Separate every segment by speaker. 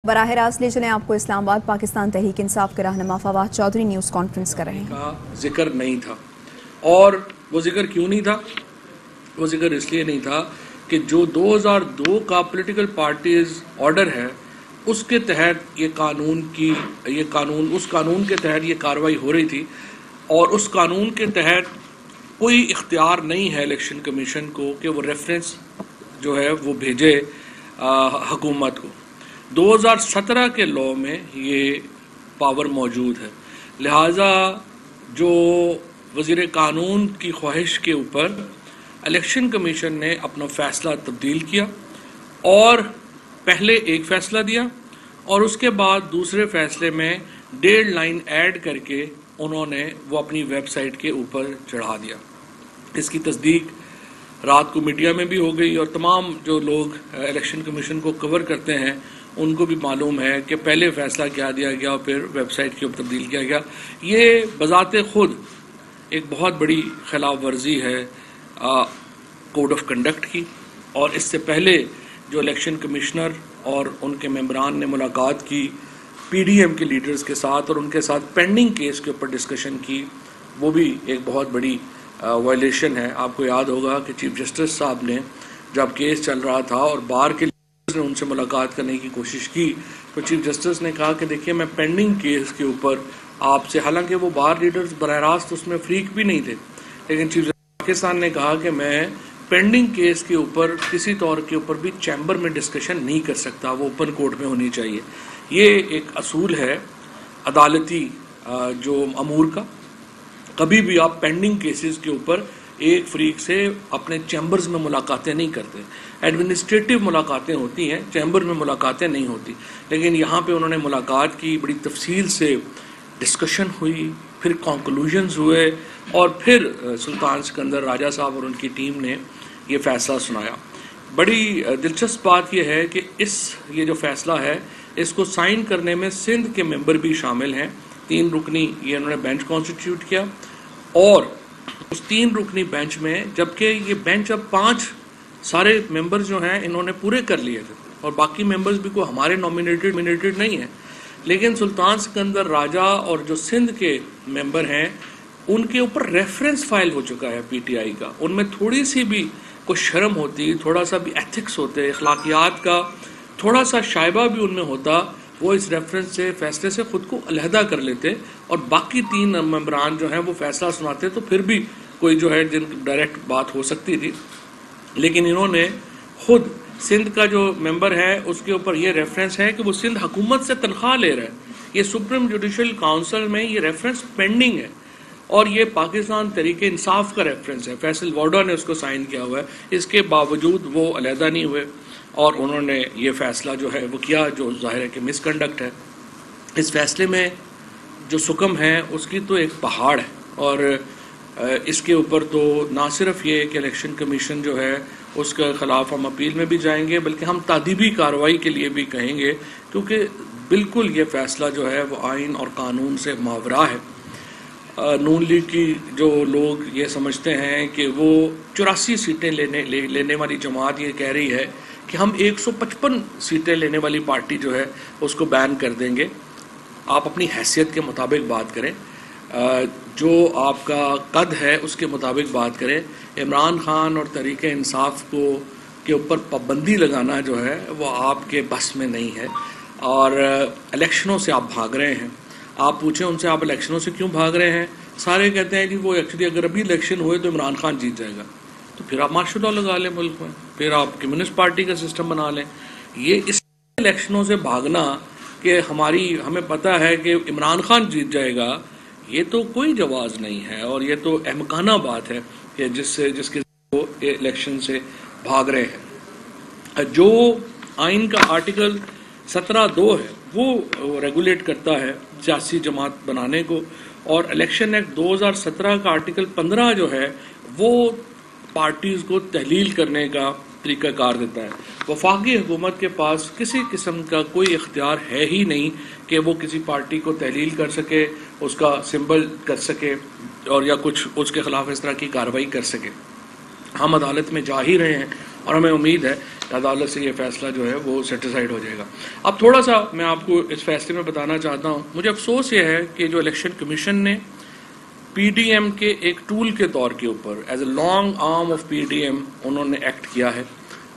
Speaker 1: براہ راست لے چلیں آپ کو اسلام آباد پاکستان تحریک انصاف کے رہنما فواد چودھری نیوز کانفرنس کر رہے ہیں.
Speaker 2: کا ذکر نہیں تھا، اور وہ ذکر کیوں نہیں تھا؟ وہ ذکر اس لیے نہیں تھا کہ جو 2002 کا پولیٹیکل پارٹیز آرڈر ہے اس کے تحت اس قانون کے تحت یہ کارروائی ہو رہی تھی، اور اس قانون کے تحت کوئی اختیار نہیں ہے الیکشن کمیشن کو کہ وہ ریفرنس جو ہے وہ بھیجے حکومت کو. 2017 کے لاء میں یہ پاور موجود ہے، لہٰذا جو وزیر قانون کی خواہش کے اوپر الیکشن کمیشن نے اپنا فیصلہ تبدیل کیا، اور پہلے ایک فیصلہ دیا اور اس کے بعد دوسرے فیصلے میں 1.5 لائن ایڈ کر کے انہوں نے وہ اپنی ویب سائٹ کے اوپر چڑھا دیا. اس کی تصدیق رات کو میڈیا میں بھی ہو گئی، اور تمام جو لوگ الیکشن کمیشن کو کور کرتے ہیں ان کو بھی معلوم ہے کہ پہلے فیصلہ کیا دیا گیا اور پھر ویب سائٹ کے اوپر تبدیل کیا گیا. یہ بذات خود ایک بہت بڑی خلاف ورزی ہے کوڈ آف کنڈکٹ کی، اور اس سے پہلے جو الیکشن کمشنر اور ان کے ممبران نے ملاقات کی پی ڈی ایم کے لیڈرز کے ساتھ اور ان کے ساتھ پینڈنگ کیس کے اوپر ڈسکشن کی، وہ بھی ایک بہت بڑی وائلیشن ہے. آپ کو یاد ہوگا کہ چیف جسٹس صاحب نے جب کیس چل رہا تھا اور بار کے نے ان سے ملاقات کرنے کی کوشش کی تو چیف جسٹس نے کہا کہ دیکھیے میں پینڈنگ کیس کے اوپر آپ سے، حالانکہ وہ بار لیڈرز براہ راست اس میں فریق بھی نہیں تھے، لیکن چیف جسٹس پاکستان نے کہا کہ میں پینڈنگ کیس کے اوپر کسی طور کے اوپر بھی چیمبر میں ڈسکشن نہیں کر سکتا، وہ اوپن کورٹ میں ہونی چاہیے. یہ ایک اصول ہے عدالتی جو امور کا. کبھی بھی آپ پینڈنگ کیسز کے اوپر ایک فریق سے اپنے چیمبرز میں ملاقاتیں نہیں کرتے. ایڈمنسٹریٹو ملاقاتیں ہوتی ہیں، چیمبر میں ملاقاتیں نہیں ہوتی. لیکن یہاں پہ انہوں نے ملاقات کی، بڑی تفصیل سے ڈسکشن ہوئی، پھر کنکلوژنز ہوئے، اور پھر سلطان سکندر راجہ صاحب اور ان کی ٹیم نے یہ فیصلہ سنایا. بڑی دلچسپ بات یہ ہے کہ یہ جو فیصلہ ہے اس کو سائن کرنے میں سندھ کے ممبر بھی شامل ہیں. 3 رکنی یہ انہوں نے بینچ کانسٹیٹیوٹ کیا، اور اس 3 رکنی بینچ میں، جبکہ یہ بینچ اب 5 سارے ممبرز جو ہیں انہوں نے پورے کر لیے تھے، اور باقی ممبرز بھی کوئی ہمارے نامینیٹڈ نہیں ہیں، لیکن سلطان سکندر راجہ اور جو سندھ کے ممبر ہیں ان کے اوپر ریفرنس فائل ہو چکا ہے پی ٹی آئی کا. ان میں تھوڑی سی بھی کوئی شرم ہوتی، تھوڑا سا بھی ایتھکس ہوتے، اخلاقیات کا تھوڑا سا شائبہ بھی ان میں ہوتا، وہ اس ریفرنس سے فیصلے سے خود کو علیحدہ کر لیتے، اور باقی 3 ممبران جو ہیں وہ فیصلہ سناتے تو پھر بھی کوئی جو ہے جن ڈائریکٹ بات ہو سکتی تھی. لیکن انہوں نے خود سندھ کا جو ممبر ہے اس کے اوپر یہ ریفرنس ہے کہ وہ سندھ حکومت سے تنخواہ لے رہا ہے. یہ سپریم جوڈیشل کاؤنسل میں یہ ریفرنس پینڈنگ ہے، اور یہ پاکستان تحریک انصاف کا ریفرنس ہے. فیصل وارڈا نے اس کو سائن کیا ہوا ہے. اس کے باوجود وہ علیحدہ نہیں ہوئے اور انہوں نے یہ فیصلہ جو ہے وہ کیا، جو ظاہر ہے کہ مس کنڈکٹ ہے. اس فیصلے میں جو سکم ہے اس کی تو ایک پہاڑ ہے، اور اس کے اوپر تو نہ صرف یہ کہ الیکشن کمیشن جو ہے اس کے خلاف ہم اپیل میں بھی جائیں گے، بلکہ ہم تادیبی کارروائی کے لیے بھی کہیں گے، کیونکہ بالکل یہ فیصلہ جو ہے وہ آئین اور قانون سے ماورا ہے. نون لیگ کی جو لوگ یہ سمجھتے ہیں کہ وہ 84 سیٹیں لینے والی جماعت یہ کہہ رہی ہے کہ ہم 155 سیٹیں لینے والی پارٹی جو ہے اس کو بین کر دیں گے. آپ اپنی حیثیت کے مطابق بات کریں، جو آپ کا قد ہے اس کے مطابق بات کریں. عمران خان اور تحریک انصاف کے اوپر پابندی لگانا جو ہے وہ آپ کے بس میں نہیں ہے، اور الیکشنوں سے آپ بھاگ رہے ہیں. آپ پوچھیں ان سے آپ الیکشنوں سے کیوں بھاگ رہے ہیں، سارے کہتے ہیں کہ وہ ایکچولی اگر ابھی الیکشن ہوئے تو عمران خان جیت جائے گا، تو پھر آپ مارشل لاء لگا لیں ملک میں، پھر آپ کمیونسٹ پارٹی کا سسٹم بنا لیں. یہ اس الیکشنوں سے بھاگنا کہ ہمیں پتہ ہے کہ عمران خان جیت جائے گا، یہ تو کوئی جواز نہیں ہے، اور یہ تو احمقانہ بات ہے کہ جس کے وہ الیکشن سے بھاگ رہے ہیں. جو آئین کا آرٹیکل 17(2) ہے وہ ریگولیٹ کرتا ہے سیاسی جماعت بنانے کو، اور الیکشن ایکٹ 2017 کا آرٹیکل 15 جو ہے وہ پارٹیز کو تحلیل کرنے کا طریقہ کار دیتا ہے. وفاقی حکومت کے پاس کسی قسم کا کوئی اختیار ہے ہی نہیں کہ وہ کسی پارٹی کو تحلیل کر سکے، اس کا سمبل کر سکے، اور یا کچھ اس کے خلاف اس طرح کی کارروائی کر سکے. ہم عدالت میں جا ہی رہے ہیں، اور ہمیں امید ہے کہ عدالت سے یہ فیصلہ جو ہے وہ سیٹسفائڈ ہو جائے گا. اب تھوڑا سا میں آپ کو اس فیصلے میں بتانا چاہتا ہوں. مجھے افسوس یہ ہے کہ جو الیکشن کمیشن نے پی ڈی ایم کے ایک ٹول کے طور کے اوپر as a long arm of P D M انہوں نے ایکٹ کیا ہے،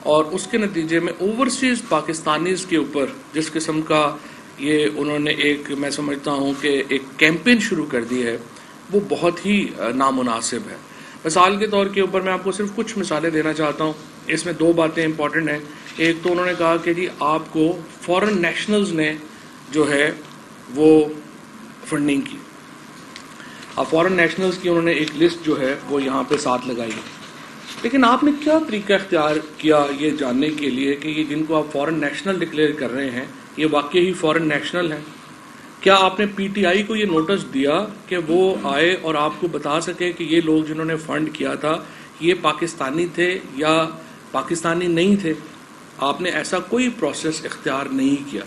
Speaker 2: اور اس کے نتیجے میں اوورسیز پاکستانیز کے اوپر جس قسم کا یہ انہوں نے ایک میں سمجھتا ہوں کہ ایک کیمپین شروع کر دی ہے، وہ بہت ہی نامناسب ہے. مثال کے طور کے اوپر میں آپ کو صرف کچھ مثالیں دینا چاہتا ہوں. اس میں دو باتیں امپورٹنٹ ہیں. ایک تو انہوں نے کہا کہ جی آپ کو فورن نیشنلز نے جو ہے وہ فنڈنگ کی. اب فورن نیشنلز کی انہوں نے ایک لسٹ جو ہے وہ یہاں پہ ساتھ لگائی ہے، لیکن آپ نے کیا طریقہ اختیار کیا یہ جاننے کے لیے کہ یہ جن کو آپ فورن نیشنل ڈکلیئر کر رہے ہیں یہ واقعی ہی فورن نیشنل ہیں؟ کیا آپ نے پی ٹی آئی کو یہ نوٹس دیا کہ وہ آئے اور آپ کو بتا سکے کہ یہ لوگ جنہوں نے فنڈ کیا تھا یہ پاکستانی تھے یا پاکستانی نہیں تھے؟ آپ نے ایسا کوئی پروسیس اختیار نہیں کیا،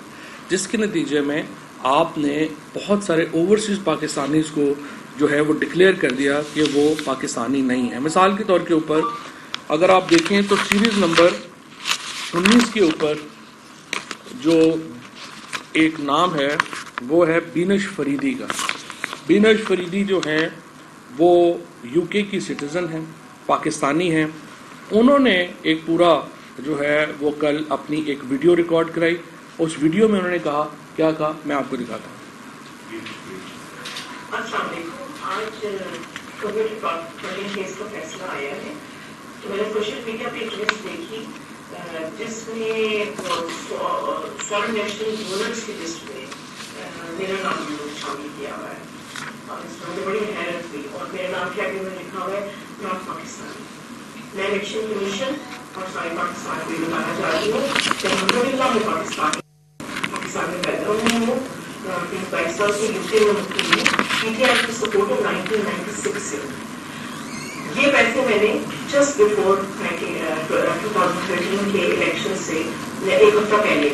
Speaker 2: جس کے نتیجے میں آپ نے بہت سارے اوورسیز پاکستانیز کو جو ہے وہ ڈکلیئر کر دیا کہ وہ پاکستانی نہیں ہیں. مثال کے طور کے اوپر اگر آپ دیکھیں تو سیریز نمبر 19 کے اوپر جو ایک نام ہے وہ ہے بینش فریدی کا. بینش فریدی جو ہیں وہ یو کے کی سٹیزن ہیں، پاکستانی ہیں. انہوں نے ایک پورا جو ہے وہ کل اپنی ایک ویڈیو ریکارڈ کرائی. اس ویڈیو میں انہوں نے کہا، کیا کہا میں آپ کو دکھاتا ہوں.
Speaker 3: السلام علیکم. آج کمیونٹی فنڈنگ کیس کا فیصلہ آیا ہے تو میں نے سوشل میڈیا پہ ایک لسٹ دیکھی جس میں فورن نیشنل ڈونرز کی لسٹ میں میرا نام بھی شامل کیا ہوا ہے، اور اس میں بڑی حیرت ہوئی. اور میرا نام کیا کہ میں لکھا ہوا ہے نارتھ پاکستانی. میں الیکشن کمیشن اور سارے پاکستان کو یہ بتانا چاہ رہی ہوں کہ الحمدللہ میں پاکستان میں پیدا ہوئی ہوں. 22 سال سے یو کے میں مقیم ہوں. پی ٹی آئی کی سپورٹ 1996 سے. یہ پیسے میں نے جسٹ بفور 2013 کے الیکشن سے ایک ہفتہ پہلے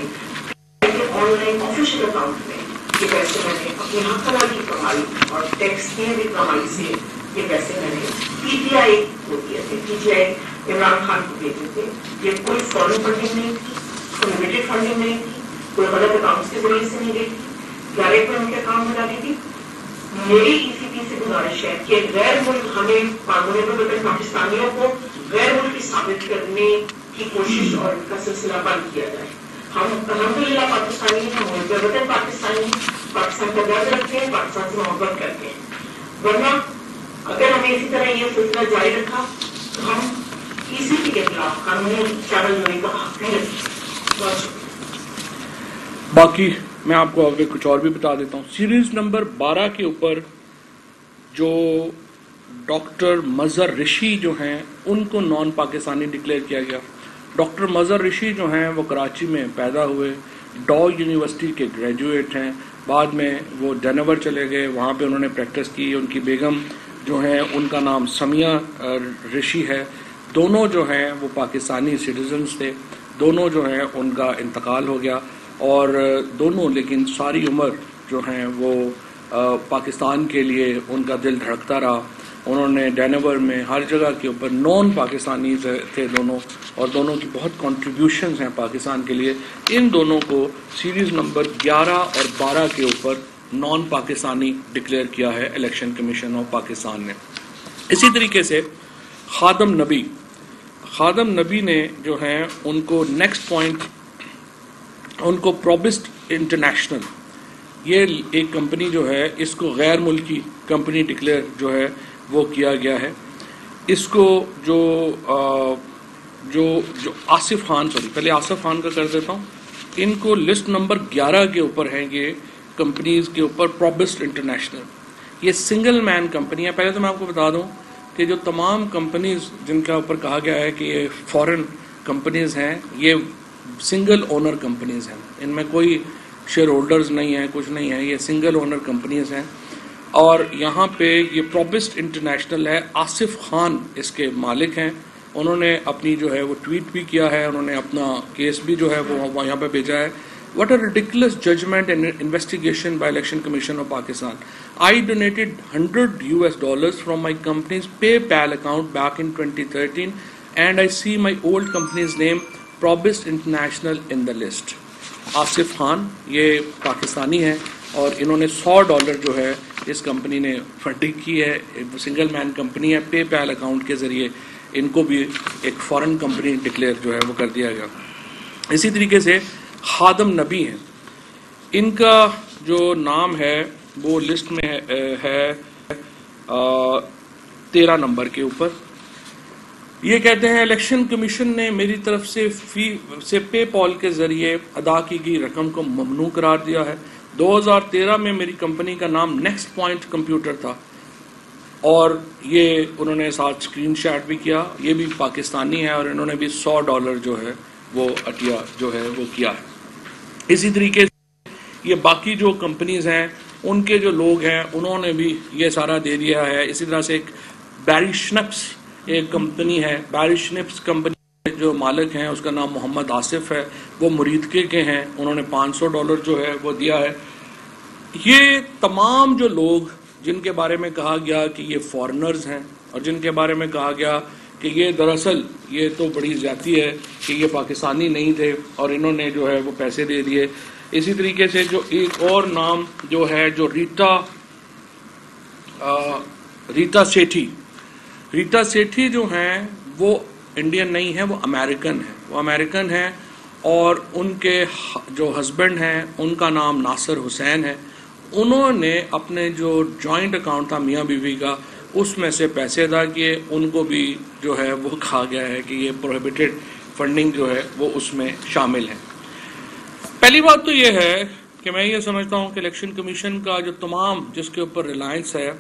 Speaker 3: آن لائن آفیشیل اکاؤنٹ میں یہ پیسے میں نے اپنی حق کی کمائی اور ٹیکس کی بھی کمائی سے یہ پیسے میں نے پی ٹی آئی کو دیے تھے. P T I Imran Khan کو دیتے تھے. یہ کوئی فورن فنڈنگ نہیں تھی، کوئی لمیٹڈ فنڈنگ نہیں تھی، کوئی غلط اکاؤنٹس کے ذریعے سے نہیں گئی تھی. ڈائریکٹ میں ان کے اکاؤنٹ میں ڈالی تھی. میری ای سی پی سے گزارش ہے کہ غیر ملک ہمیں پاکستانیوں کو غیر ملکی ثابت کرنے کی کوشش اور ان کا سلسلہ بند کیا جائے. ہم الحمدللہ پاکستانی ہیں، ہم ملک وطن پاکستانی ہیں، پاکستان کا درد رکھتے ہیں، پاکستان سے محبت کرتے ہیں. ورنہ اگر ہمیں اسی طرح یہ سلسلہ جاری رکھا تو ہم ای سی پی کے خلاف قانونی چارہ جوئی کا حق نہیں رکھتے. بہت شکریہ.
Speaker 2: باقی میں آپ کو آگے کچھ اور بھی بتا دیتا ہوں. سیریز نمبر 12 کے اوپر جو ڈاکٹر مظہر رشی جو ہیں ان کو نان پاکستانی ڈکلیئر کیا گیا. ڈاکٹر مظہر رشی جو ہیں وہ کراچی میں پیدا ہوئے، ڈاؤ یونیورسٹی کے گریجویٹ ہیں. بعد میں وہ ڈینور چلے گئے، وہاں پہ انہوں نے پریکٹس کی. ان کی بیگم جو ہیں ان کا نام سمیہ رشی ہے. دونوں جو ہیں وہ پاکستانی سٹیزنز تھے. دونوں جو ہیں ان کا انتقال ہو گیا، اور دونوں لیکن ساری عمر جو ہیں وہ پاکستان کے لیے ان کا دل دھڑکتا رہا. انہوں نے ڈینور میں ہر جگہ کے اوپر نان پاکستانی تھے دونوں، اور دونوں کی بہت کنٹریبیوشنز ہیں پاکستان کے لیے. ان دونوں کو سیریز نمبر 11 اور 12 کے اوپر نان پاکستانی ڈکلیئر کیا ہے الیکشن کمیشن آف پاکستان نے. اسی طریقے سے خادم نبی نے جو ہیں ان کو نیکسٹ پوائنٹ، ان کو پروبسٹ انٹرنیشنل، یہ ایک کمپنی جو ہے اس کو غیر ملکی کمپنی ڈکلیئر جو ہے وہ کیا گیا ہے. اس کو جو آصف خان، پہلے آصف خان کا کر دیتا ہوں. ان کو لسٹ نمبر 11 کے اوپر ہیں یہ کمپنیز کے اوپر پروبسٹ انٹرنیشنل. یہ سنگل مین کمپنی ہے. پہلے تو میں آپ کو بتا دوں کہ جو تمام کمپنیز جن کا اوپر کہا گیا ہے کہ یہ فورن کمپنیز ہیں، یہ سنگل اونر کمپنیز ہیں. ان میں کوئی شیئر ہولڈرز نہیں ہیں، کچھ نہیں ہے. یہ سنگل اونر کمپنیز ہیں. اور یہاں پہ یہ پروبسٹ انٹرنیشنل ہے، آصف خان اس کے مالک ہیں. انہوں نے اپنی جو ہے وہ ٹویٹ بھی کیا ہے، انہوں نے اپنا کیس بھی جو ہے وہ یہاں پہ بھیجا ہے. What a ridiculous judgment and investigation by Election Commission of Pakistan. I donated $100 from my company's PayPal account back in 2013. and I see my old company's name Probist International in the list. Asif Khan یہ پاکستانی ہیں اور انہوں نے $100 جو ہے اس company نے funding کی ہے. سنگل مین کمپنی ہے. پے پیل اکاؤنٹ کے ذریعے ان کو بھی ایک فارن کمپنی ڈکلیئر جو ہے وہ کر دیا گیا. اسی طریقے سے خادم نبی ہیں. ان کا جو نام ہے وہ لسٹ میں ہے 13 نمبر کے اوپر. یہ کہتے ہیں الیکشن کمیشن نے میری طرف سے پے پال کے ذریعے ادا کی گئی رقم کو ممنوع قرار دیا ہے. 2013 میں میری کمپنی کا نام نیکسٹ پوائنٹ کمپیوٹر تھا اور یہ انہوں نے ساتھ اسکرین شاٹ بھی کیا. یہ بھی پاکستانی ہے اور انہوں نے بھی $100 جو ہے وہ عطیہ جو ہے وہ کیا ہے. اسی طریقے سے یہ باقی جو کمپنیز ہیں ان کے جو لوگ ہیں انہوں نے بھی یہ سارا دے دیا ہے. اسی طرح سے ایک بیری شنپس ایک کمپنی ہے. بیری شنپس کمپنی جو مالک ہیں اس کا نام محمد آصف ہے. وہ مریدکے کے ہیں. انہوں نے $500 جو ہے وہ دیا ہے. یہ تمام جو لوگ جن کے بارے میں کہا گیا کہ یہ فارنرز ہیں اور جن کے بارے میں کہا گیا کہ یہ دراصل یہ تو بڑی زیادتی ہے کہ یہ پاکستانی نہیں تھے اور انہوں نے جو ہے وہ پیسے دے دیے. اسی طریقے سے جو ایک اور نام جو ہے جو ریتا سیٹھی. ریتا سیٹھی جو ہیں وہ انڈین نہیں ہیں, وہ امریکن ہیں. وہ امریکن ہیں اور ان کے جو ہسبینڈ ہیں ان کا نام ناصر حسین ہے. انہوں نے اپنے جو جوائنٹ اکاؤنٹ تھا میاں بیوی کا اس میں سے پیسے ادا کیے. ان کو بھی جو ہے وہ کہا گیا ہے کہ یہ پروہیبٹڈ فنڈنگ جو ہے وہ اس میں شامل ہے. پہلی بات تو یہ ہے کہ میں یہ سمجھتا ہوں کہ الیکشن کمیشن کا جو تمام جس کے اوپر ریلائنس ہے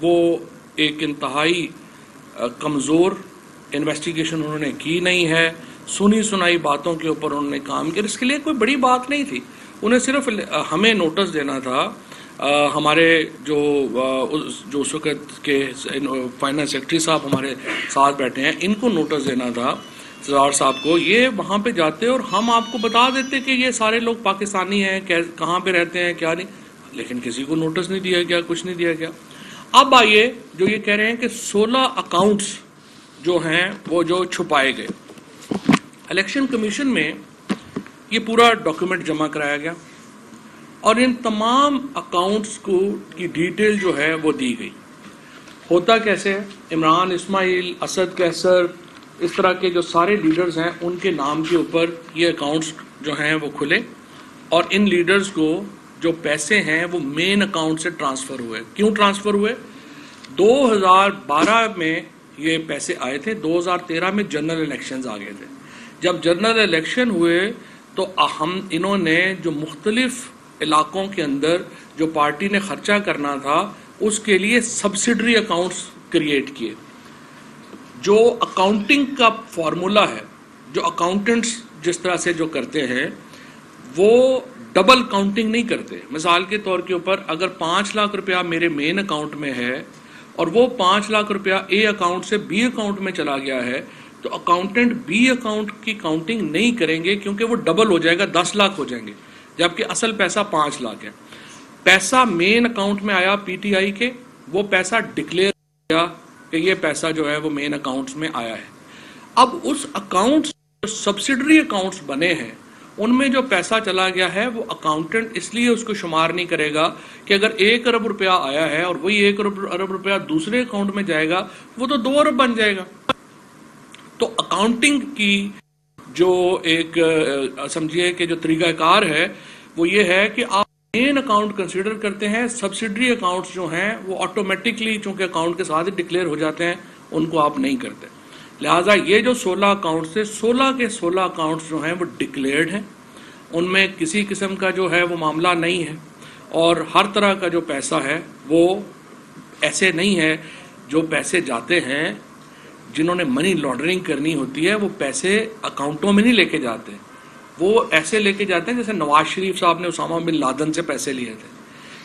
Speaker 2: وہ ایک انتہائی کمزور انویسٹیگیشن انہوں نے کی نہیں ہے. سنی سنائی باتوں کے اوپر انہوں نے کام کیا. اس کے لیے کوئی بڑی بات نہیں تھی. انہیں صرف ہمیں نوٹس دینا تھا. ہمارے جو اس وقت کے فائنانس سیکرٹری صاحب ہمارے ساتھ بیٹھے ہیں ان کو نوٹس دینا تھا سردار صاحب کو. یہ وہاں پہ جاتے اور ہم آپ کو بتا دیتے کہ یہ سارے لوگ پاکستانی ہیں, کہاں پہ رہتے ہیں کیا نہیں, لیکن کسی کو نوٹس نہیں دیا گیا, کچھ نہیں دیا گیا. اب آئیے جو یہ کہہ رہے ہیں کہ 16 اکاؤنٹس جو ہیں وہ جو چھپائے گئے. الیکشن کمیشن میں یہ پورا ڈاکیومنٹ جمع کرایا گیا اور ان تمام اکاؤنٹس کی ڈیٹیل جو ہے وہ دی گئی. ہوتا کیسے ہے, عمران اسماعیل, اسد کیسر, اس طرح کے جو سارے لیڈرز ہیں ان کے نام کے اوپر یہ اکاؤنٹس جو ہیں وہ کھلے اور ان لیڈرز کو جو پیسے ہیں وہ مین اکاؤنٹ سے ٹرانسفر ہوئے. کیوں ٹرانسفر ہوئے؟ 2012 میں یہ پیسے آئے تھے, 2013 میں جنرل الیکشنز آ گئے تھے. جب جنرل الیکشن ہوئے تو انہوں نے جو مختلف علاقوں کے اندر جو پارٹی نے خرچہ کرنا تھا اس کے لیے سبسڈری اکاؤنٹس کریٹ کیے. جو اکاؤنٹنگ کا فارمولا ہے, جو اکاؤنٹنٹس جس طرح سے جو کرتے ہیں وہ ڈبل کاؤنٹنگ نہیں کرتے. مثال کے طور کے اوپر اگر 5 لاکھ روپیہ میرے مین اکاؤنٹ میں ہے اور وہ 5 لاکھ روپیہ اے اکاؤنٹ سے بی اکاؤنٹ میں چلا گیا ہے تو اکاؤنٹنٹ بی اکاؤنٹ کی کاؤنٹنگ نہیں کریں گے کیونکہ وہ ڈبل ہو جائے گا, 10 لاکھ ہو جائیں گے, جبکہ اصل پیسہ 5 لاکھ ہے. پیسہ مین اکاؤنٹ میں آیا پی ٹی آئی کے, وہ پیسہ ڈکلیئر کیا کہ یہ پیسہ جو ہے وہ مین اکاؤنٹس میں آیا ہے. اب اس اکاؤنٹس سبسڈری اکاؤنٹس بنے ہیں ان میں جو پیسہ چلا گیا ہے وہ اکاؤنٹنٹ اس لیے اس کو شمار نہیں کرے گا کہ اگر 1 ارب روپیہ آیا ہے اور وہی 1 ارب روپیہ دوسرے اکاؤنٹ میں جائے گا وہ تو 2 ارب بن جائے گا. تو اکاؤنٹنگ کی جو ایک سمجھیے کہ جو طریقہ کار ہے وہ یہ ہے کہ آپ مین اکاؤنٹ کنسیڈر کرتے ہیں, سبسڈری اکاؤنٹس جو ہیں وہ آٹومیٹکلی چونکہ اکاؤنٹ کے ساتھ ہی ڈکلیئر ہو جاتے ہیں ان کو آپ نہیں کرتے. لہٰذا یہ جو 16 اکاؤنٹس تھے 16 کے 16 اکاؤنٹس جو ہیں وہ ڈکلیئرڈ ہیں, ان میں کسی قسم کا جو ہے وہ معاملہ نہیں ہے اور ہر طرح کا جو پیسہ ہے وہ ایسے نہیں ہے. جو پیسے جاتے ہیں جنہوں نے منی لانڈرنگ کرنی ہوتی ہے وہ پیسے اکاؤنٹوں میں نہیں لے کے جاتے, وہ ایسے لے کے جاتے ہیں جیسے نواز شریف صاحب نے اسامہ بن لادن سے پیسے لیے تھے.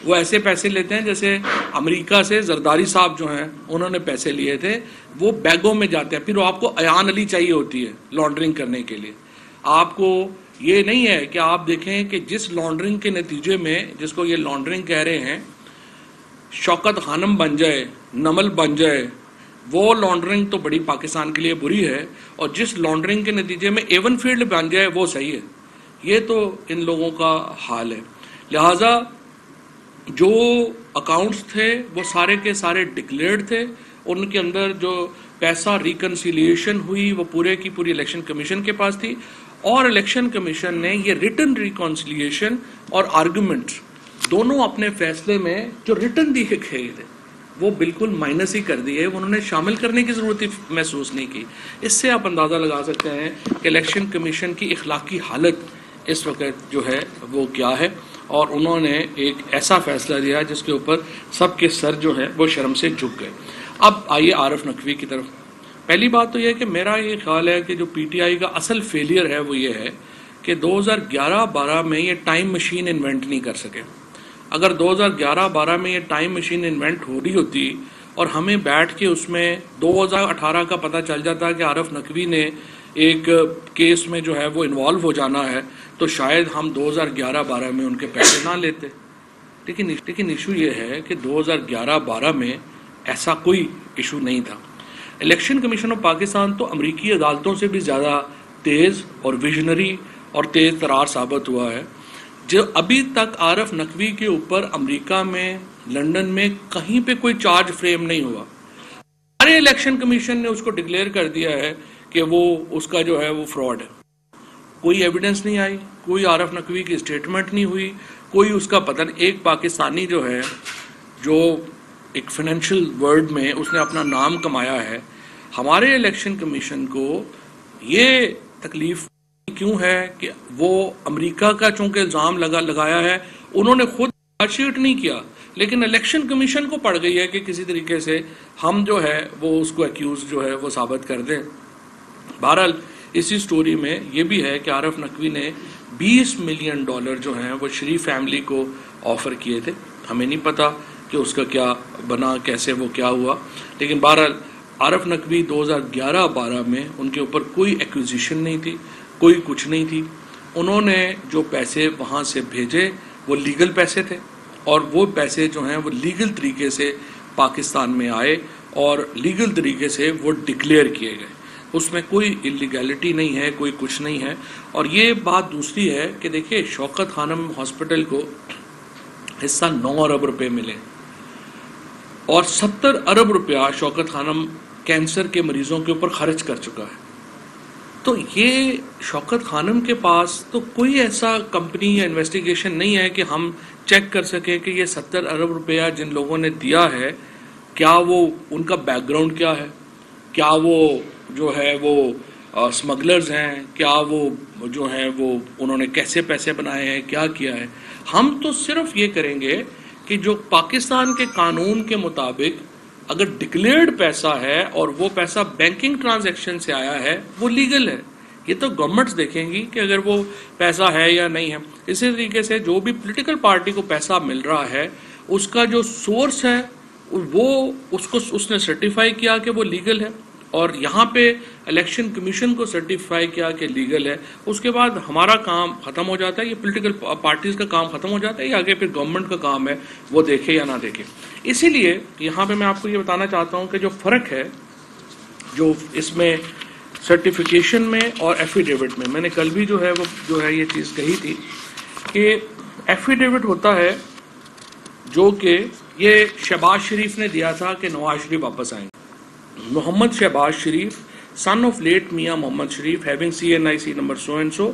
Speaker 2: وہ ایسے پیسے لیتے ہیں جیسے امریکہ سے زرداری صاحب جو ہیں انہوں نے پیسے لیے تھے, وہ بیگوں میں جاتے ہیں. پھر وہ آپ کو ایان علی چاہیے ہوتی ہے لانڈرنگ کرنے کے لیے. آپ کو یہ نہیں ہے کہ آپ دیکھیں کہ جس لانڈرنگ کے نتیجے میں جس کو یہ لانڈرنگ کہہ رہے ہیں شوکت خانم بن جائے, نمل بن جائے, وہ لانڈرنگ تو بڑی پاکستان کے لیے بری ہے، اور جس لانڈرنگ کے نتیجے میں ایون فیلڈ بن جائے وہ صحیح ہے. یہ تو ان لوگوں کا حال ہے. لہٰذا جو اکاؤنٹس تھے وہ سارے کے سارے ڈکلیئرڈ تھے، ان کے اندر جو پیسہ ریکنسیلیشن ہوئی وہ پورے کی پوری الیکشن کمیشن کے پاس تھی، اور الیکشن کمیشن نے یہ ریٹن ریکنسیلیشن اور آرگومنٹس دونوں اپنے فیصلے میں جو ریٹن دیے گئے تھے وہ بالکل مائنس ہی کر دیے، انہوں نے شامل کرنے کی ضرورت ہی محسوس نہیں کی. اس سے آپ اندازہ لگا سکتے ہیں کہ الیکشن کمیشن کی اخلاقی حالت اس وقت جو ہے وہ کیا ہے، اور انہوں نے ایک ایسا فیصلہ لیا جس کے اوپر سب کے سر جو ہے وہ شرم سے جھک گئے. اب آئیے عارف نقوی کی طرف. پہلی بات تو یہ ہے کہ میرا یہ خیال ہے کہ جو پی ٹی آئی کا اصل فیلئر ہے وہ یہ ہے کہ 2011-12 میں یہ ٹائم مشین انوینٹ نہیں کر سکے. اگر 2011-12 میں یہ ٹائم مشین انوینٹ ہو رہی ہوتی اور ہمیں بیٹھ کے اس میں 2018 کا پتہ چل جاتا کہ عارف نقوی نے ایک کیس میں جو ہے وہ انوالو ہو جانا ہے، تو شاید ہم 2011-12 میں ان کے پیسے نہ لیتے. لیکن ایشو یہ ہے کہ 2011-12 میں ایسا کوئی ایشو نہیں تھا. الیکشن کمیشن آف پاکستان تو امریکی عدالتوں سے بھی زیادہ تیز اور ویژنری اور تیز ترار ثابت ہوا ہے. جو ابھی تک عارف نقوی کے اوپر امریکہ میں، لندن میں کہیں پہ کوئی چارج فریم نہیں ہوا. ہمارے الیکشن کمیشن نے اس کو ڈکلیئر کر دیا ہے کہ وہ اس کا جو ہے وہ فراڈ ہے. کوئی ایویڈنس نہیں آئی، کوئی عارف نقوی کی اسٹیٹمنٹ نہیں ہوئی، کوئی اس کا پتہ نہیں. ایک پاکستانی جو ہے جو ایک فائنینشیل ورلڈ میں اس نے اپنا نام کمایا ہے، ہمارے الیکشن کمیشن کو یہ تکلیف کیوں ہے کہ وہ امریکہ کا چونکہ الزام لگایا ہے، انہوں نے خود چارج شیٹ نہیں کیا، لیکن الیکشن کمیشن کو پڑ گئی ہے کہ کسی طریقے سے ہم جو ہے وہ اس کو ایکیوز جو ہے وہ ثابت کر دیں. بہرحال اسی سٹوری میں یہ بھی ہے کہ عارف نقوی نے $20 ملین جو ہیں وہ شریف فیملی کو آفر کیے تھے. ہمیں نہیں پتا کہ اس کا کیا بنا، کیسے وہ کیا ہوا، لیکن بہرحال عارف نقوی 2011-12 میں ان کے اوپر کوئی ایکوزیشن نہیں تھی، کوئی کچھ نہیں تھی. انہوں نے جو پیسے وہاں سے بھیجے وہ لیگل پیسے تھے، اور وہ پیسے جو ہیں وہ لیگل طریقے سے پاکستان میں آئے اور لیگل طریقے سے وہ ڈکلیئر کیے گئے. اس میں کوئی انلیگیلٹی نہیں ہے، کوئی کچھ نہیں ہے. اور یہ بات دوسری ہے کہ دیکھیے شوکت خانم ہاسپٹل کو حصہ 9 ارب روپے ملے، اور 70 ارب روپیہ شوکت خانم کینسر کے مریضوں کے اوپر خرچ کر چکا ہے. تو یہ شوکت خانم کے پاس تو کوئی ایسا کمپنی یا انویسٹیگیشن نہیں ہے کہ ہم چیک کر سکیں کہ یہ 70 ارب روپیہ جن لوگوں نے دیا ہے کیا وہ ان کا بیک گراؤنڈ کیا ہے، کیا وہ جو ہے وہ اسمگلرز ہیں، کیا وہ جو ہیں وہ انہوں نے کیسے پیسے بنائے ہیں، کیا کیا ہے. ہم تو صرف یہ کریں گے کہ جو پاکستان کے قانون کے مطابق اگر ڈکلیئرڈ پیسہ ہے اور وہ پیسہ بینکنگ ٹرانزیکشن سے آیا ہے وہ لیگل ہے. یہ تو گورنمنٹس دیکھیں گی کہ اگر وہ پیسہ ہے یا نہیں ہے. اسی طریقے سے جو بھی پولیٹیکل پارٹی کو پیسہ مل رہا ہے اس کا جو سورس ہے وہ اس نے سرٹیفائی کیا کہ وہ لیگل ہے، اور یہاں پہ الیکشن کمیشن کو سرٹیفائی کیا کہ لیگل ہے. اس کے بعد ہمارا کام ختم ہو جاتا ہے، یہ پولیٹیکل پارٹیز کا کام ختم ہو جاتا ہے. یہ آگے پھر گورنمنٹ کا کام ہے وہ دیکھے یا نہ دیکھے. اسی لیے یہاں پہ میں آپ کو یہ بتانا چاہتا ہوں کہ جو فرق ہے جو اس میں سرٹیفیکیشن میں اور ایفیڈیوٹ میں نے کل بھی جو ہے وہ جو ہے یہ چیز کہی تھی کہ ایفیڈیوٹ ہوتا ہے جو کہ یہ شہباز شریف نے دیا تھا کہ نواز شریف واپس آئیں. محمد شہباز شریف son of late Mia Mohammad Sharif having CNIC number so and so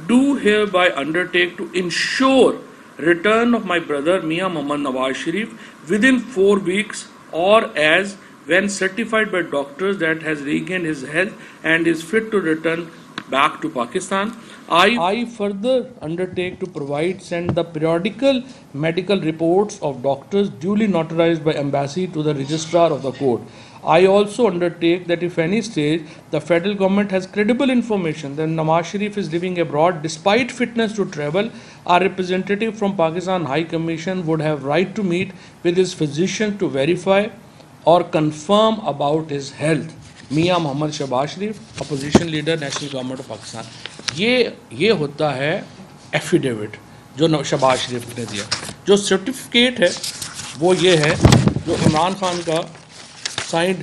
Speaker 2: do hereby undertake to ensure return of my brother Mia Mohammad Nawaz Sharif within 4 weeks or as when certified by doctors that has regained his health and is fit to return back to Pakistan. I further undertake to send the periodical medical reports of doctors duly notarized by embassy to the registrar of the court. I also undertake that if any stage the federal government has credible information that Nawaz Sharif is living abroad despite fitness to travel, our representative from Pakistan High Commission would have right to meet with his physician to verify or confirm about his health. Mia Mohammad Shahbaz Sharif, opposition leader, National Government of Pakistan. یہ ہوتا ہے affidavit جو شہباز شریف نے دیا. جو certificate ہے وہ یہ ہے جو عمران خان کا signed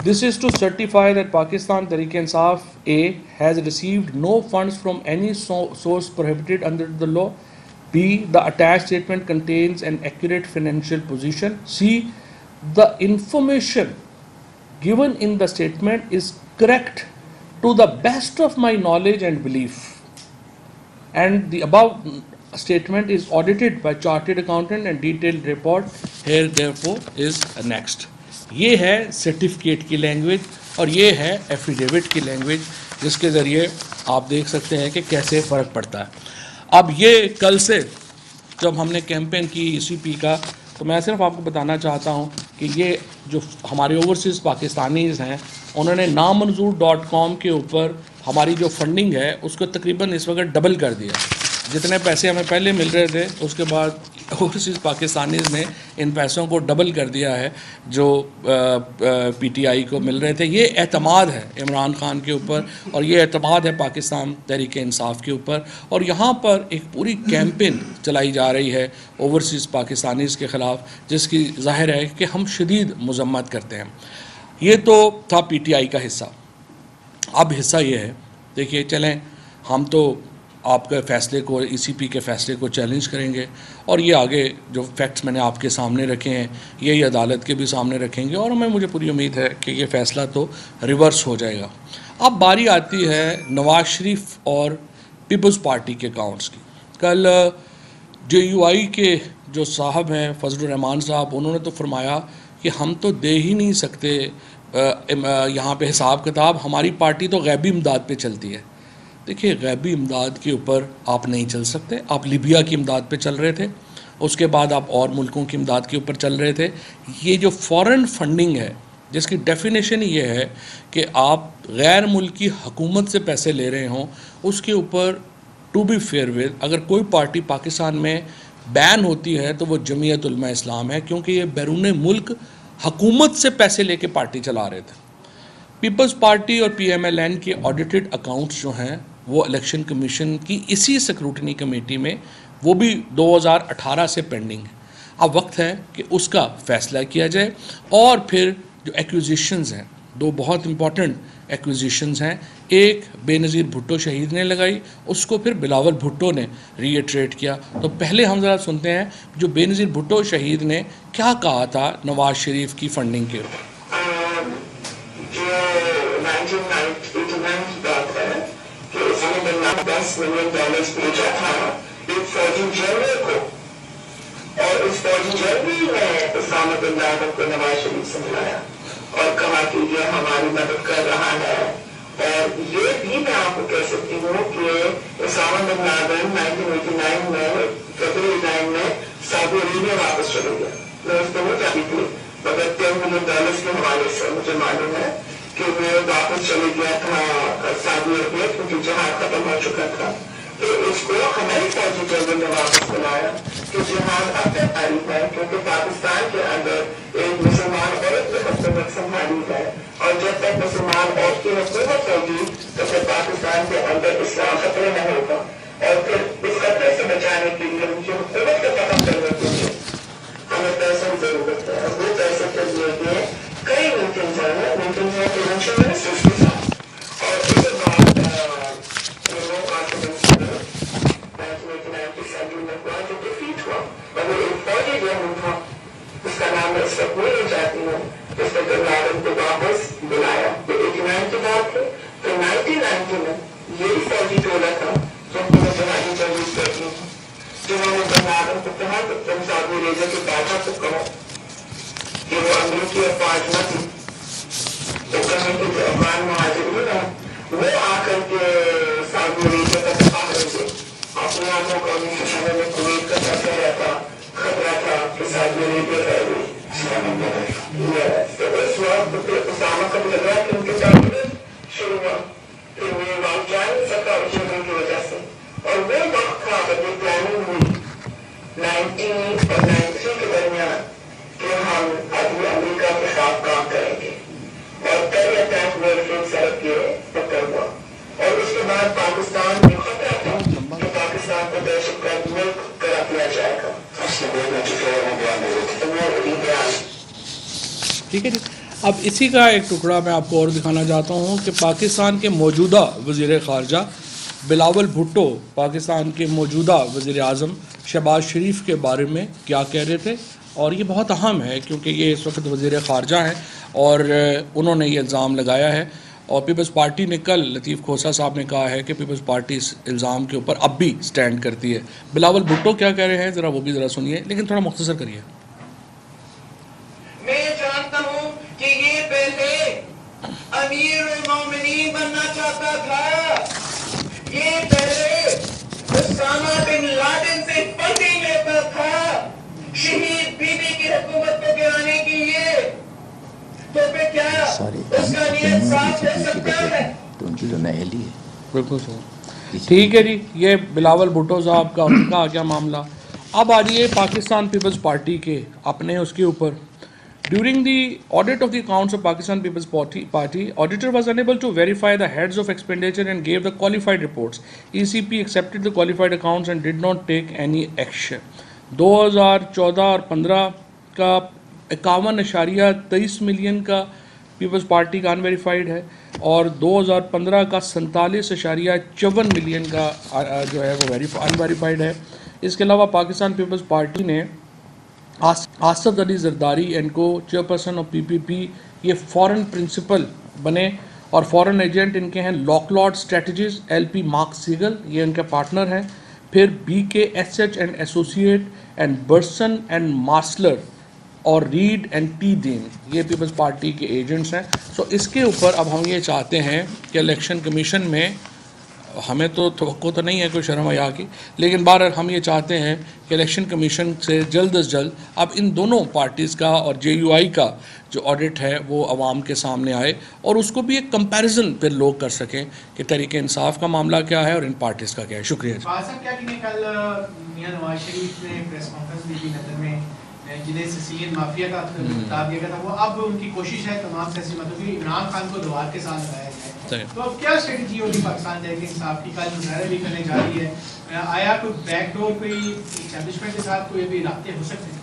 Speaker 2: This is to certify that Pakistan Tehreek-e-Insaf A has received no funds from any source prohibited under the law. B. The attached statement contains an accurate financial position. C. The information given in the statement is correct to the best of my knowledge and belief. And the above statement is audited by chartered accountant and detailed report here therefore is next. یہ ہے certificate کی language اور یہ ہے affidavit کی language, جس کے ذریعے آپ دیکھ سکتے ہیں کہ کیسے فرق پڑتا ہے. اب یہ کل سے جب ہم نے کیمپین کی ECP کا, تو میں صرف آپ کو بتانا چاہتا ہوں کہ یہ جو ہمارے اوورسیز پاکستانیز ہیں انہوں نے نامنظور.com کے اوپر ہماری جو فنڈنگ ہے اس کو تقریباً اس وقت ڈبل کر دیا. جتنے پیسے ہمیں پہلے مل رہے تھے اس کے بعد اوورسیز پاکستانیز نے ان پیسوں کو ڈبل کر دیا ہے جو PTI کو مل رہے تھے. یہ اعتماد ہے عمران خان کے اوپر اور یہ اعتماد ہے پاکستان تحریک انصاف کے اوپر. اور یہاں پر ایک پوری کیمپین چلائی جا رہی ہے اوورسیز پاکستانیز کے خلاف, جس کی ظاہر ہے کہ ہم شدید مذمت کرتے ہیں. یہ تو تھا PTI کا حصہ. اب حصہ یہ ہے, دیکھیے چلیں ہم تو آپ کے فیصلے کو ECP کے فیصلے کو چیلنج کریں گے اور یہ آگے جو فیکٹس میں نے آپ کے سامنے رکھے ہیں یہی عدالت کے بھی سامنے رکھیں گے اور مجھے پوری امید ہے کہ یہ فیصلہ تو ریورس ہو جائے گا. اب باری آتی ہے نواز شریف اور پیپلز پارٹی کے اکاؤنٹس کی. کل JUI کے جو صاحب ہیں فضل الرحمان صاحب, انہوں نے تو فرمایا کہ ہم تو دے ہی نہیں سکتے یہاں پہ حساب کتاب, ہماری پارٹی تو غیبی امداد پہ چلتی ہے. دیکھیے غیبی امداد کے اوپر آپ نہیں چل سکتے. آپ لیبیا کی امداد پہ چل رہے تھے, اس کے بعد آپ اور ملکوں کی امداد کے اوپر چل رہے تھے. یہ جو فورن فنڈنگ ہے جس کی ڈیفینیشن یہ ہے کہ آپ غیر ملکی حکومت سے پیسے لے رہے ہوں, اس کے اوپر ٹو بی فیئر ود اگر کوئی پارٹی پاکستان میں بین ہوتی ہے تو وہ جمعیت علماء اسلام ہے, کیونکہ یہ بیرون ملک حکومت سے پیسے لے کے پارٹی چلا رہے تھے. پیپلز پارٹی اور PMLN کے آڈیٹڈ اکاؤنٹس جو ہیں وہ الیکشن کمیشن کی اسی سکروٹنی کمیٹی میں وہ بھی 2018 سے پینڈنگ ہے. اب وقت ہے کہ اس کا فیصلہ کیا جائے. اور پھر جو ایکویزیشنز ہیں, دو بہت امپورٹنٹ ایکویزیشنز ہیں. ایک بے نظیر بھٹو شہید نے لگائی, اس کو پھر بلاول بھٹو نے ری ایٹریٹ کیا. تو پہلے ہم ذرا سنتے ہیں جو بے نظیر بھٹو شہید نے کیا کہا تھا نواز شریف کی فنڈنگ کے اوپر. $10 ملین بھیجا تھا ایک فوجی جنرل کو, اور اس فوجی جنرل نے اسامہ بن لادن کو نواز شریف سے ملایا اور کہا کہ یہ ہماری مدد کر رہا ہے. اور یہ بھی میں آپ کو کہہ سکتی ہوں کہ اسامہ بن لادن 1989 میں فیبرری 9 میں سعودی عربیہ واپس چلے گیا. میں اس کو نہیں چاہتی تھی, مگر $10 ملین کے حوالے سے مجھے معلوم ہے کہ وہ واپس چلے گیا تھا سعودی عربیہ کیونکہ جہاد ختم ہو چکا تھا. تو اس کو ہماری فوجی جنرل نے واپس بلایا کہ جہاد اب تک جاری ہے, کیونکہ پاکستان کے اندر ایک مسلمان عورت کی حکومت سنبھالی ہے, اور جب تک مسلمان عورت کی حکومت ہوگی تو پھر پاکستان کے اندر اسلام خطرے میں ہوگا. اور پھر اس خطرے سے بچانے کے لیے ان کی حکومت کو ختم کرنے کے لیے ہمیں پیسوں کی ضرورت ہے. اور وہ پیسے کے لیے کئی میٹنگ ہیں, میٹنگ ہے فائنینشیل منسٹرز کے ساتھ. اور اس کے بعد مگر ایک فوجی جو تھا اس کا نام میں اس وقت نہیں جاتی ہوں, اس نے بن لادن کو واپس بلایا. تو 89 کی بات تھی. تو 1990 میں یہی فوجی ٹولہ تھا جن کو میں جہادی تجویز کرتی ہوں, جنہوں نے بن لادن کو کہا کہ تم سعودی عربیہ کے بادشاہ کو کہو کہ وہ امریکی افواج نہ تھی, تو کہیں کہ جو افغان مہاجرین ہیں وہ آ کر کے سعودی عربیہ کا دفاع کریں گے. اپنے آنکھوں کو میں کویت کا پیسہ رہتا خطرہ تھا کہ سعودی عربیہ ہے. تو اس وقت پھر اسامہ کو لگ رہا کہ ان کے ساتھ شروع ہوا کہ وہ وہاں جا نہیں سکا چیزوں کی وجہ سے. اور وہ وقت تھا جب یہ پلاننگ ہوئی 90 اور 93 کے درمیان کہ ہم ابھی امریکہ کے ساتھ کام کریں گے. اور پہلے اٹیک ورلڈ ٹریڈ سینٹر کے پکڑ ہوا. اور اس کے بعد پاکستان میں خطرہ تھا کہ پاکستان کو دہشت گرد ملک قرار دیا جائے گا. ٹھیک ہے جی. اب اسی کا ایک ٹکڑا میں آپ کو اور دکھانا چاہتا ہوں کہ پاکستان کے موجودہ وزیر خارجہ بلاول بھٹو پاکستان کے موجودہ وزیر اعظم شہباز شریف کے بارے میں کیا کہہ رہے تھے. اور یہ بہت اہم ہے کیونکہ یہ اس وقت وزیر خارجہ ہیں اور انہوں نے یہ الزام لگایا ہے. اور پیپلز پارٹی نے کل لطیف کھوسہ صاحب نے کہا ہے کہ پیپلز پارٹی اس الزام کے اوپر اب بھی سٹینڈ کرتی ہے. بلاول بھٹو کیا کہہ رہے ہیں ذرا وہ بھی ذرا سنیے، لیکن تھوڑا مختصر کریے.
Speaker 4: میں جانتا ہوں کہ یہ پہلے امیر المومنین بننا چاہتا تھا، یہ پہلے اسامہ بن لادن سے پھنسی لیتا تھا شہید بی بی کی حکومت کو گرانے کے لیے. تو پھر کیا اس کا نیت صاف ہو سکتا ہے؟
Speaker 5: تو ان کی جو نہلی ہے
Speaker 2: بالکل صحیح. ٹھیک ہے جی، یہ بلاول بھٹو صاحب کا ان کا کیا معاملہ. اب آجیے پاکستان پیپلز پارٹی کے اپنے اس کے اوپر. During the audit of the accounts of Pakistan People's Party, auditor was unable to verify the heads of expenditure and gave the qualified reports. ECP accepted the qualified accounts and did not take any action. 2014 اور 15 کا 51.23 million کا Peoples party کا unverified ہے اور 2015 کا 47.54 million کا جو ہے وہ انویریفائڈ ہے. اس کے علاوہ پاکستان پیپلز پارٹی نے آصف علی زرداری اینڈ کو چیئرپرسن آف پی پی پی یہ فورن پرنسپل بنے اور فورن ایجنٹ ان کے ہیں Locke Lord strategies L P Mark Siegel, یہ ان کے پارٹنر ہیں. پھر B K S H and associate and Burson and Marsteller اور ریڈ اینڈ ٹی دین یہ پیپلز پارٹی کے ایجنٹس ہیں. سو اس کے اوپر اب ہم یہ چاہتے ہیں کہ الیکشن کمیشن میں ہمیں تو توقع تو نہیں ہے کوئی شرم حیا کی، لیکن بہرحال ہم یہ چاہتے ہیں کہ الیکشن کمیشن سے جلد از جلد اب ان دونوں پارٹیز کا اور جے یو آئی کا جو آڈٹ ہے وہ عوام کے سامنے آئے اور اس کو بھی ایک کمپیریزن پھر لوگ کر سکیں کہ تحریک انصاف کا معاملہ کیا ہے اور ان پارٹیز کا کیا ہے. شکریہ.
Speaker 6: کل میاں نواز شریف نے پریس کانفرنس دی تھی نظر میں جنہیں سیسیلین مافیا کا خطاب دیا گیا تھا، وہ اب ان کی کوشش ہے تمام سیاسی مطلب کہ عمران خان کو دوبارہ کے ساتھ لگایا جائے. تو اب کیا اسٹریٹجی ہوگی پاکستان تحریک انصاف کی؟ کل مظاہرہ بھی کرنے جا رہی ہے، آیا کوئی بیک ڈور کوئی اسٹیبلشمنٹ کے ساتھ کوئی بھی رابطے ہو سکتے ہیں؟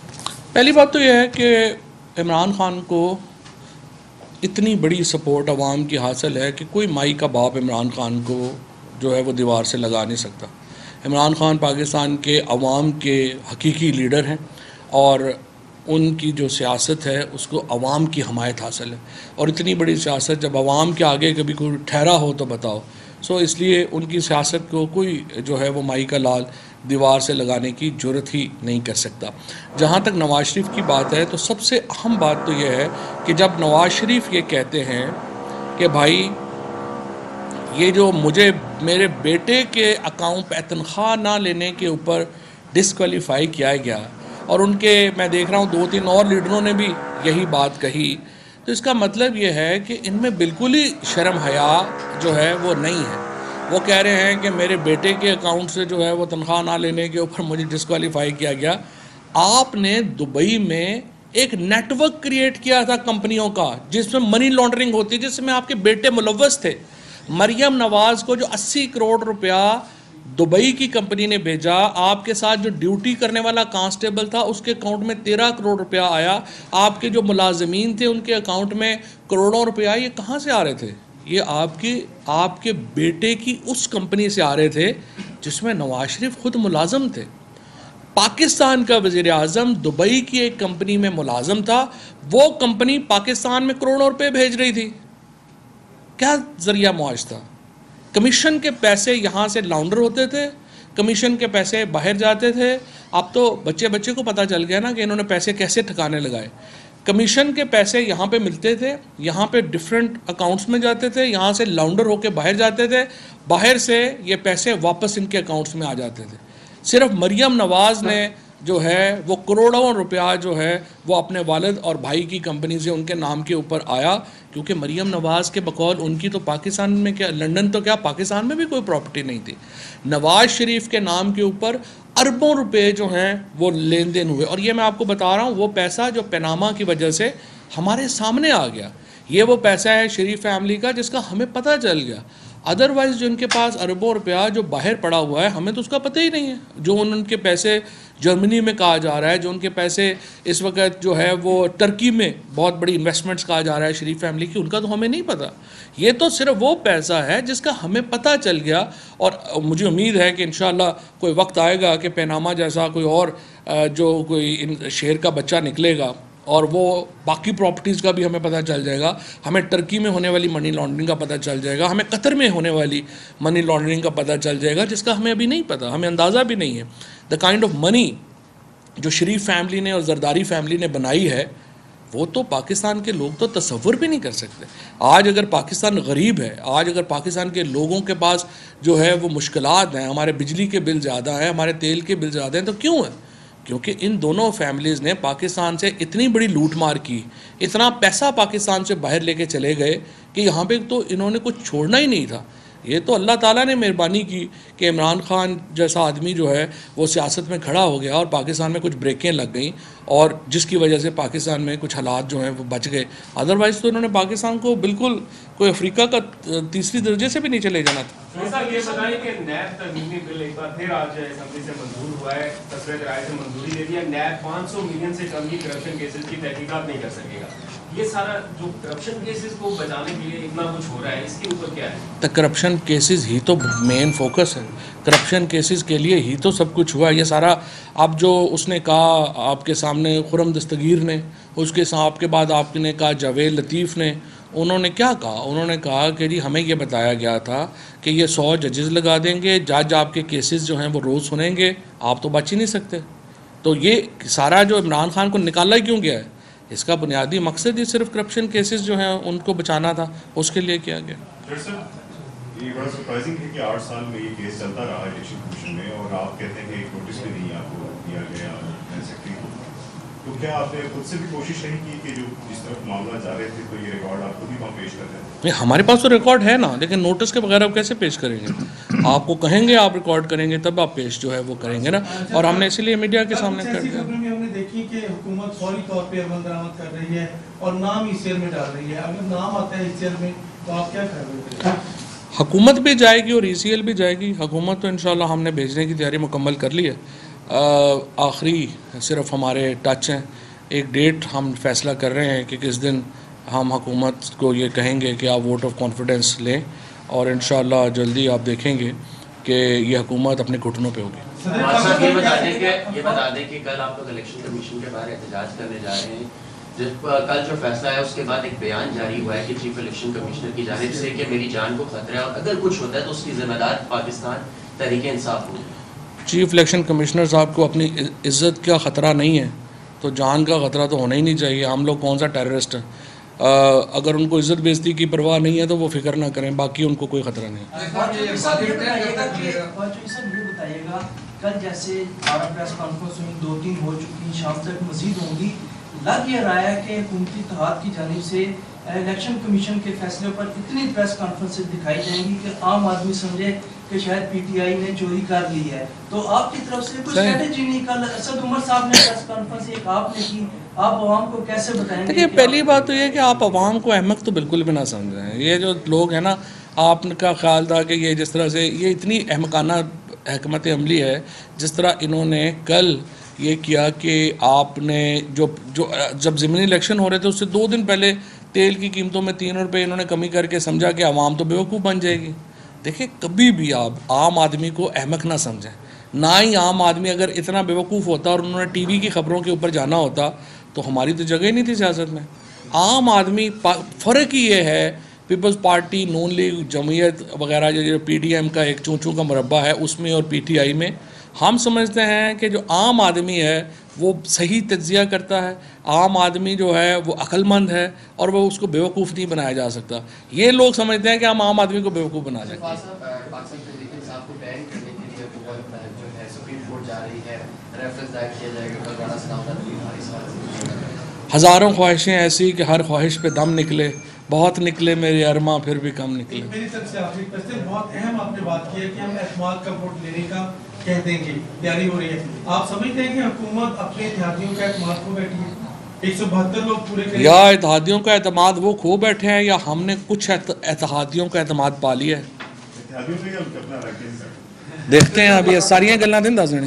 Speaker 2: پہلی بات تو یہ ہے کہ عمران خان کو اتنی بڑی سپورٹ عوام کی حاصل ہے کہ کوئی مائی کا باپ عمران خان کو جو ہے وہ دیوار سے لگا نہیں سکتا. عمران خان پاکستان کے عوام کے حقیقی لیڈر ہیں اور ان کی جو سیاست ہے اس کو عوام کی حمایت حاصل ہے، اور اتنی بڑی سیاست جب عوام کے آگے کبھی کوئی ٹھہرا ہو تو بتاؤ. سو اس لیے ان کی سیاست کو کوئی جو ہے وہ مائی کا لال دیوار سے لگانے کی جرت ہی نہیں کر سکتا. جہاں تک نواز شریف کی بات ہے تو سب سے اہم بات تو یہ ہے کہ جب نواز شریف یہ کہتے ہیں کہ بھائی یہ جو مجھے میرے بیٹے کے اکاؤنٹ پہ تنخواہ نہ لینے کے اوپر ڈسکوالیفائی کیا گیا، اور ان کے میں دیکھ رہا ہوں 2-3 اور لیڈروں نے بھی یہی بات کہی، تو اس کا مطلب یہ ہے کہ ان میں بالکل ہی شرم حیا جو ہے وہ نہیں ہے. وہ کہہ رہے ہیں کہ میرے بیٹے کے اکاؤنٹ سے جو ہے وہ تنخواہ نہ لینے کے اوپر مجھے ڈسکوالیفائی کیا گیا. آپ نے دبئی میں ایک نیٹ ورک کریٹ کیا تھا کمپنیوں کا جس میں منی لانڈرنگ ہوتی، جس میں آپ کے بیٹے ملوث تھے. مریم نواز کو جو 80 کروڑ روپیہ دبئی کی کمپنی نے بھیجا، آپ کے ساتھ جو ڈیوٹی کرنے والا کانسٹیبل تھا اس کے اکاؤنٹ میں 13 کروڑ روپیہ آیا. آپ کے جو ملازمین تھے ان کے اکاؤنٹ میں کروڑوں روپیہ آئے. یہ کہاں سے آ رہے تھے؟ یہ آپ کے بیٹے کی اس کمپنی سے آ رہے تھے جس میں نواز شریف خود ملازم تھے. پاکستان کا وزیر اعظم دبئی کی ایک کمپنی میں ملازم تھا، وہ کمپنی پاکستان میں کروڑوں روپے بھیج رہی تھی. کیا ذریعہ معاش تھا؟ کمیشن کے پیسے یہاں سے لاؤنڈر ہوتے تھے، کمیشن کے پیسے باہر جاتے تھے. اب تو بچے کو پتہ چل گیا نا کہ انہوں نے پیسے کیسے ٹھکانے لگائے. کمیشن کے پیسے یہاں پہ ملتے تھے، یہاں پہ ڈیفرنٹ اکاؤنٹس میں جاتے تھے، یہاں سے لاؤنڈر ہو کے باہر جاتے تھے، باہر سے یہ پیسے واپس ان کے اکاؤنٹس میں آ جاتے تھے. صرف مریم نواز نے جو ہے وہ کروڑوں روپیہ جو ہے وہ اپنے والد اور بھائی کی کمپنی سے ان کے نام کے اوپر آیا، کیونکہ مریم نواز کے بقول ان کی تو پاکستان میں کیا لنڈن تو کیا پاکستان میں بھی کوئی پراپرٹی نہیں تھی. نواز شریف کے نام کے اوپر اربوں روپے جو ہیں وہ لین دین ہوئے. اور یہ میں آپ کو بتا رہا ہوں وہ پیسہ جو پیناما کی وجہ سے ہمارے سامنے آ گیا، یہ وہ پیسہ ہے شریف فیملی کا جس کا ہمیں پتہ چل گیا. ادروائز جو ان کے پاس اربوں روپیہ جو باہر پڑا ہوا ہے ہمیں تو اس کا پتہ ہی نہیں ہے. جو ان کے پیسے جرمنی میں کہا جا رہا ہے, جو ان کے پیسے اس وقت جو ہے وہ ٹرکی میں بہت بڑی انویسٹمنٹس کہا جا رہا ہے شریف فیملی کی, ان کا تو ہمیں نہیں پتہ. یہ تو صرف وہ پیسہ ہے جس کا ہمیں پتہ چل گیا, اور مجھے امید ہے کہ انشاءاللہ کوئی وقت آئے گا کہ پیناما جیسا کوئی اور جو کوئی شہر کا بچہ نکلے گا اور وہ باقی پراپرٹیز کا بھی ہمیں پتہ چل جائے گا, ہمیں ٹرکی میں ہونے والی منی لانڈرنگ کا پتہ چل جائے گا, ہمیں قطر میں ہونے والی منی لانڈرنگ کا پتہ چل جائے گا, جس کا ہمیں ابھی نہیں پتہ, ہمیں اندازہ بھی نہیں ہے. دا کائنڈ آف منی جو شریف فیملی نے اور زرداری فیملی نے بنائی ہے, وہ تو پاکستان کے لوگ تو تصور بھی نہیں کر سکتے. آج اگر پاکستان غریب ہے, آج اگر پاکستان کے لوگوں کے پاس جو ہے وہ مشکلات ہیں, ہمارے بجلی کے بل زیادہ ہیں, ہمارے تیل کے بل زیادہ ہیں, تو کیوں ہیں؟ کیونکہ ان دونوں فیملیز نے پاکستان سے اتنی بڑی لوٹ مار کی, اتنا پیسہ پاکستان سے باہر لے کے چلے گئے کہ یہاں پہ تو انہوں نے کچھ چھوڑنا ہی نہیں تھا. یہ تو اللہ تعالیٰ نے مہربانی کی کہ عمران خان جیسا آدمی جو ہے وہ سیاست میں کھڑا ہو گیا اور پاکستان میں کچھ بریکیں لگ گئیں, اور جس کی وجہ سے پاکستان میں کچھ حالات جو ہیں وہ بچ گئے. ادروائز تو انہوں نے پاکستان کو بالکل کوئی افریقہ کا تیسری درجے سے بھی نیچے لے جانا تھا.
Speaker 5: یہ بتائیں کہ نیب ترمیمی بل ایک بار پھر آج اسمبلی سے منظور ہوا ہے, تصویت رائے سے منظوری دے دیا. نیب 500 ملین سے کم کی کرپشن کیسز کی تحقیقات نہیں کر سکے گا. یہ سارا جو کرپشن کیسز کو بچانے کے لیے اتنا کچھ ہو رہا ہے, اس کے اوپر کیا ہے؟ تو
Speaker 2: کرپشن کیسز ہی تو مین فوکس ہے, کرپشن کیسز کے لیے ہی تو سب کچھ ہوا ہے. یہ سارا اب جو اس نے کہا آپ کے سامنے خرم دستگیر نے, اس کے آپ کے بعد آپ نے کہا جاوید لطیف نے, انہوں نے کیا کہا؟ انہوں نے کہا کہ جی ہمیں یہ بتایا گیا تھا کہ یہ 100 ججز لگا دیں گے, جج آپ کے کیسز جو ہیں وہ روز سنیں گے, آپ تو بچ ہی نہیں سکتے. تو یہ سارا جو عمران خان کو نکالا ہی کیوں گیا ہے؟ اس کا بنیادی مقصد ہی صرف کرپشن کیسز جو ہیں ان کو بچانا تھا, اس کے لیے کیا گیا.
Speaker 7: یہ بڑا سرپرائزنگ ہے کہ 8 سال میں یہ کیس چلتا رہا الیکشن کمیشن میں, اور آپ کہتے ہیں کہ ایک نوٹس بھی نہیں آپ کو دیا گیا سیکرٹری کو. تو کیا آپ نے خود سے بھی کوشش نہیں کی کہ جو جس طرح معاملات جا رہے تھے تو یہ ریکارڈ آپ کو بھی وہاں پیش کر رہے ہیں؟
Speaker 2: نہیں, ہمارے پاس تو ریکارڈ ہے نا, لیکن نوٹس کے بغیر آپ کیسے پیش کریں گے؟ آپ کو کہیں گے آپ ریکارڈ کریں گے تب آپ پیش جو ہے وہ کریں گے نا, اور ہم نے اسی لیے میڈیا کے سامنے کر دیا.
Speaker 8: خبروں میں ہم نے دیکھی کہ حکومت فوری طور پہ عمل درآمد کر رہی ہے اور نام ای سی ایل میں ڈال رہی ہے. اگر نام آتا ہے ای سی ایل میں تو آپ کیا کر رہے ہیں؟
Speaker 2: حکومت بھی جائے گی اور ای سی ایل بھی جائے گی. حکومت تو انشاءاللہ ہم نے بھیجنے کی تیاری مکمل کر لی ہے. آخری صرف ہمارے ٹچ ہیں, ایک ڈیٹ ہم فیصلہ کر رہے ہیں کہ کس دن ہم حکومت کو یہ کہیں گے کہ آپ ووٹ آف کانفیڈنس لیں, اور انشاءاللہ جلدی آپ دیکھیں گے کہ یہ حکومت اپنے گھٹنوں پہ ہوگی.
Speaker 9: یہ بتا دیں کہ کل آپ لوگ الیکشن کمیشن کے بارے احتجاج کرنے جا رہے ہیں. جب کل جو فیصلہ ہے اس کے بعد ایک بیان جاری ہوا ہے کہ چیف الیکشن کمشنر کی جانب سے کہ میری جان کو خطرہ ہے, اور اگر کچھ ہوتا ہے تو اس کی ذمہ دار پاکستان تحریک انصاف ہوگی.
Speaker 2: چیف الیکشن کمشنر صاحب کو اپنی عزت کا خطرہ نہیں ہے تو جان کا خطرہ تو ہونا ہی نہیں چاہیے. ہم لوگ کون سا ٹیررسٹ ہیں؟ اگر ان کو عزت بیزتی کی پرواہ نہیں ہے تو وہ فکر نہ کریں, باقی ان کو کوئی خطرہ نہیں.
Speaker 10: بتائیے گا کل جیسے پریس کانفرنس میں 2-3 ہو چکی, شام تک مزید ہوں گی, لگ یہ رہا ہے کہ حکومتی اتحاد کی جانب سے الیکشن کمیشن کے فیصلے پر اتنی پریس کانفرنسز دکھائی جائیں گی کہ عام آدمی سمجھے کہ شاید پی ٹی آئی نے چوری کر لی ہے. تو آپ کی طرف سے کوئی اسٹریٹجی نہیں؟ کل اسد عمر صاحب نے پریس کانفرنس ایک آپ نے کی, آپ عوام کو کیسے بتائیں گے؟
Speaker 2: دیکھیے, پہلی بات تو یہ کہ آپ عوام کو احمق تو بالکل بھی نہ سمجھیں. یہ جو لوگ ہیں نا, آپ کا خیال تھا کہ یہ جس طرح سے یہ اتنی احمقانہ حکمت عملی ہے, جس طرح انہوں نے کل یہ کیا کہ آپ نے جب ضمنی الیکشن ہو رہے تھے اس سے 2 دن پہلے تیل کی قیمتوں میں 3 روپے انہوں نے کمی کر کے سمجھا کہ عوام تو بیوقوف بن جائے گی. دیکھیں, کبھی بھی آپ عام آدمی کو احمق نہ سمجھیں, نہ ہی عام آدمی اگر اتنا بیوقوف ہوتا اور انہوں نے ٹی وی کی خبروں کے اوپر جانا ہوتا تو ہماری تو جگہ ہی نہیں تھی سیاست میں. عام آدمی, فرق ہی یہ ہے پیپلز پارٹی, نون لیگ, جمعیت وغیرہ جو پی ڈی ایم کا ایک چونچوں کا مربع ہے اس میں اور پی ٹی آئی میں, ہم سمجھتے ہیں کہ جو عام آدمی ہے وہ صحیح تجزیہ کرتا ہے, عام آدمی جو ہے وہ عقل مند ہے اور وہ اس کو بیوقوف نہیں بنایا جا سکتا. یہ لوگ سمجھتے ہیں کہ ہم عام آدمی کو بیوقوف بنا دیں. ہزاروں خواہشیں ایسی کہ ہر خواہش پہ دم نکلے, بہت نکلے میرے ارماں پھر بھی کم نکلے.
Speaker 8: میری طرف سے آخری کوسچن, بہت اہم آپ نے بات کی ہے کہ ہم اعتماد کا ووٹ لینے کا کہہ دیں گے, تیاری ہو رہی ہے. آپ سمجھتے ہیں کہ حکومت اپنے اتحادیوں کا اعتماد کھو بیٹھی ہے؟ 172 لوگ پورے کریں,
Speaker 2: یا اتحادیوں کا اعتماد وہ کھو بیٹھے ہیں یا ہم نے کچھ اتحادیوں کا اعتماد پا لیا ہے.
Speaker 7: اتحادیوں سے اپنا رکھیں,
Speaker 2: دیکھتے ہیں ابھی ساریاں گلاں دن دس جنے.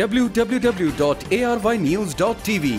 Speaker 11: www.arYnews.tv।